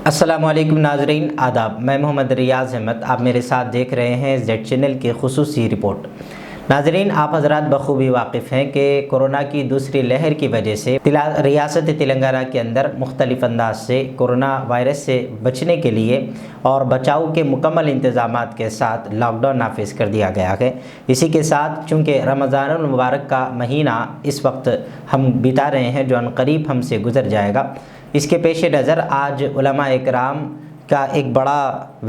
السلام علیکم ناظرین، آداب۔ میں محمد ریاض احمد، آپ میرے ساتھ دیکھ رہے ہیں زیڈ چینل کی خصوصی رپورٹ۔ ناظرین، آپ حضرات بخوبی واقف ہیں کہ کورونا کی دوسری لہر کی وجہ سے ریاست تلنگانہ کے اندر مختلف انداز سے کورونا وائرس سے بچنے کے لیے اور بچاؤ کے مکمل انتظامات کے ساتھ لاک ڈاؤن نافذ کر دیا گیا ہے۔ اسی کے ساتھ چونکہ رمضان المبارک کا مہینہ اس وقت ہم بتا رہے ہیں جو عنقریب ہم سے گزر جائے گا، اس کے پیش نظر آج علماء اکرام کا ایک بڑا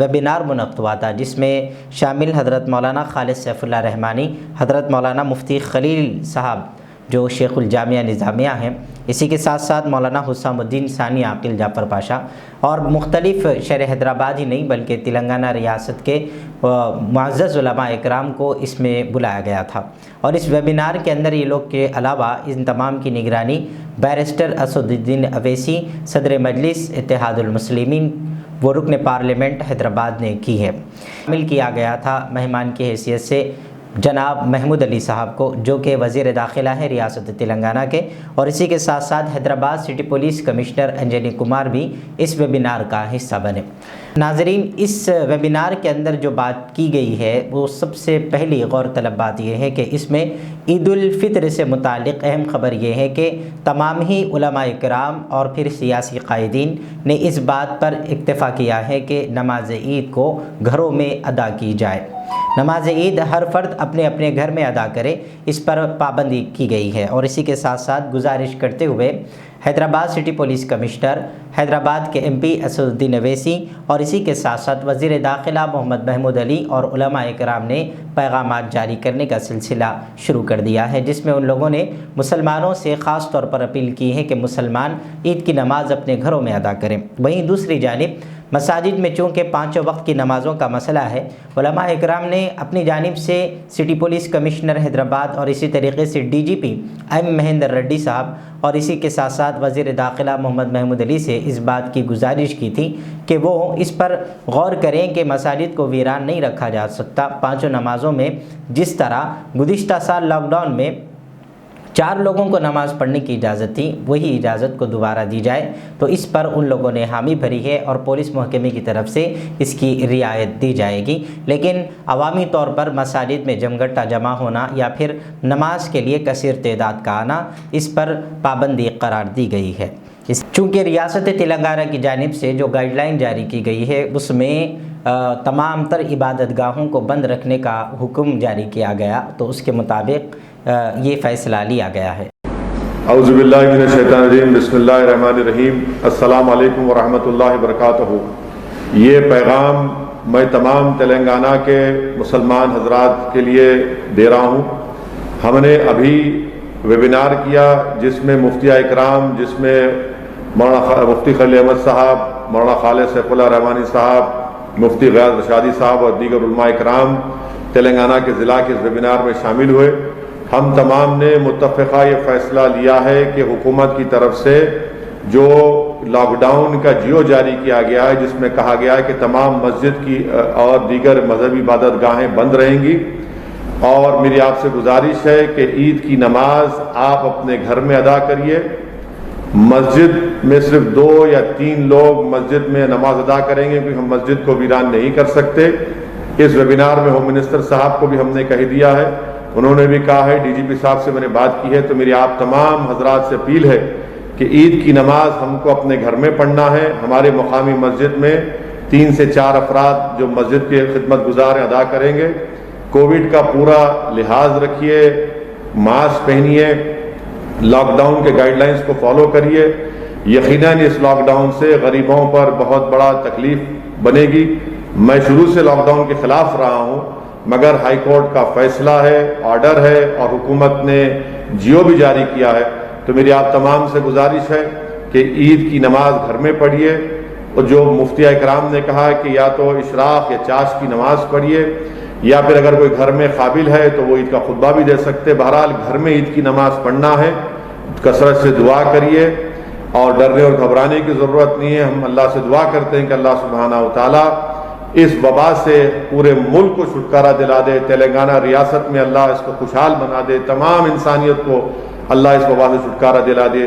ویبینار منعقد ہوا تھا، جس میں شامل حضرت مولانا خالد سیف اللہ رحمانی، حضرت مولانا مفتی خلیل صاحب جو شیخ الجامعہ نظامیہ ہیں، اسی کے ساتھ ساتھ مولانا حسام الدین ثانی عاقل جعفر پاشا اور مختلف شہر حیدرآباد ہی نہیں بلکہ تلنگانہ ریاست کے معزز علماء اکرام کو اس میں بلایا گیا تھا۔ اور اس ویبینار کے اندر یہ لوگ کے علاوہ ان تمام کی نگرانی بیرسٹر اسد الدین اویسی، صدر مجلس اتحاد المسلمین و رکن پارلیمنٹ حیدرآباد نے کی ہے۔ شامل کیا گیا تھا مہمان کی حیثیت سے جناب محمود علی صاحب کو، جو کہ وزیر داخلہ ہیں ریاست تلنگانہ کے، اور اسی کے ساتھ ساتھ Hyderabad city police commissioner Anjani Kumar بھی اس ویبینار کا حصہ بنے۔ ناظرین، اس ویبینار کے اندر جو بات کی گئی ہے وہ سب سے پہلی غور طلب بات یہ ہے کہ اس میں عید الفطر سے متعلق اہم خبر یہ ہے کہ تمام ہی علماء کرام اور پھر سیاسی قائدین نے اس بات پر اکتفا کیا ہے کہ نماز عید کو گھروں میں ادا کی جائے۔ نماز عید ہر فرد اپنے اپنے گھر میں ادا کرے، اس پر پابندی کی گئی ہے۔ اور اسی کے ساتھ ساتھ گزارش کرتے ہوئے Hyderabad city police commissioner, Hyderabad کے ایم پی اسد الدین اویسی اور اسی کے ساتھ ساتھ وزیر داخلہ محمد محمود علی اور علماء اکرام نے پیغامات جاری کرنے کا سلسلہ شروع کر دیا ہے، جس میں ان لوگوں نے مسلمانوں سے خاص طور پر اپیل کی ہے کہ مسلمان عید کی نماز اپنے گھروں میں ادا کریں۔ وہیں دوسری جانب مساجد میں چونکہ پانچوں وقت کی نمازوں کا مسئلہ ہے، علماء اکرام نے اپنی جانب سے سٹی پولیس کمشنر حیدرآباد اور اسی طریقے سے D G P M Mahender Reddy صاحب اور اسی کے ساتھ ساتھ وزیر داخلہ محمد محمود علی سے اس بات کی گزارش کی تھی کہ وہ اس پر غور کریں کہ مساجد کو ویران نہیں رکھا جا سکتا۔ پانچوں نمازوں میں جس طرح گزشتہ سال لاک ڈاؤن میں 4 لوگوں کو نماز پڑھنے کی اجازت تھی، وہی اجازت کو دوبارہ دی جائے، تو اس پر ان لوگوں نے حامی بھری ہے اور پولیس محکمے کی طرف سے اس کی رعایت دی جائے گی۔ لیکن عوامی طور پر مساجد میں جمگٹا جمع ہونا یا پھر نماز کے لیے کثیر تعداد کا آنا، اس پر پابندی قرار دی گئی ہے۔ چونکہ ریاست تلنگانہ کی جانب سے جو گائیڈ لائن جاری کی گئی ہے اس میں تمام تر عبادت گاہوں کو بند رکھنے کا حکم جاری کیا گیا، تو اس کے مطابق یہ فیصلہ لیا گیا ہے۔ اعوذ باللہ من الشیطان الرجیم، بسم اللہ الرحمن الرحیم۔ السلام علیکم ورحمۃ اللہ وبرکاتہ۔ یہ پیغام میں تمام تلنگانہ کے مسلمان حضرات کے لیے دے رہا ہوں۔ ہم نے ابھی ویبینار کیا جس میں مفتی اکرام، جس میں مولانا مفتی خلیل احمد صاحب، مولانا خالد سیف اللہ رحمانی صاحب، مفتی غیاث رشادی صاحب اور دیگر علماء اکرام تلنگانہ کے ضلع کے اس ویبینار میں شامل ہوئے۔ ہم تمام نے متفقہ یہ فیصلہ لیا ہے کہ حکومت کی طرف سے جو لاک ڈاؤن کا جیو جاری کیا گیا ہے، جس میں کہا گیا ہے کہ تمام مسجد کی اور دیگر مذہبی عبادت گاہیں بند رہیں گی، اور میری آپ سے گزارش ہے کہ عید کی نماز آپ اپنے گھر میں ادا کریے۔ مسجد میں صرف 2 یا 3 لوگ مسجد میں نماز ادا کریں گے، کیونکہ ہم مسجد کو ویران نہیں کر سکتے۔ اس ویبینار میں ہوم منسٹر صاحب کو بھی ہم نے کہہ دیا ہے، انہوں نے بھی کہا ہے، ڈی جی پی صاحب سے میں نے بات کی ہے، تو میری آپ تمام حضرات سے اپیل ہے کہ عید کی نماز ہم کو اپنے گھر میں پڑھنا ہے۔ ہمارے مقامی مسجد میں 3 سے 4 افراد جو مسجد کے خدمت گزار ہیں ادا کریں گے۔ کووڈ کا پورا لحاظ رکھیے، ماسک پہنیے، لاک ڈاؤن کے گائیڈ لائنز کو فالو کریے۔ یقیناً اس لاک ڈاؤن سے غریبوں پر بہت بڑا تکلیف بنے گی۔ میں شروع سے لاک ڈاؤن کے خلاف رہا ہوں، مگر ہائی کورٹ کا فیصلہ ہے، آرڈر ہے، اور حکومت نے جیو بھی جاری کیا ہے، تو میری آپ تمام سے گزارش ہے کہ عید کی نماز گھر میں پڑھیے۔ اور جو مفتی اکرام نے کہا ہے کہ یا تو اشراق یا چاش کی نماز پڑھیے، یا پھر اگر کوئی گھر میں قابل ہے تو وہ عید کا خطبہ بھی دے سکتے۔ بہرحال گھر میں عید کی نماز پڑھنا ہے، کثرت سے دعا کریے اور ڈرنے اور گھبرانے کی ضرورت نہیں ہے۔ ہم اللہ سے دعا کرتے ہیں کہ اللہ سبحانہ و تعالیٰ اس وبا سے پورے ملک کو چھٹکارا دلا دے، تلنگانہ ریاست میں اللہ اس کو خوشحال بنا دے، تمام انسانیت کو اللہ اس وبا سے چھٹکارا دلا دے۔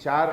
4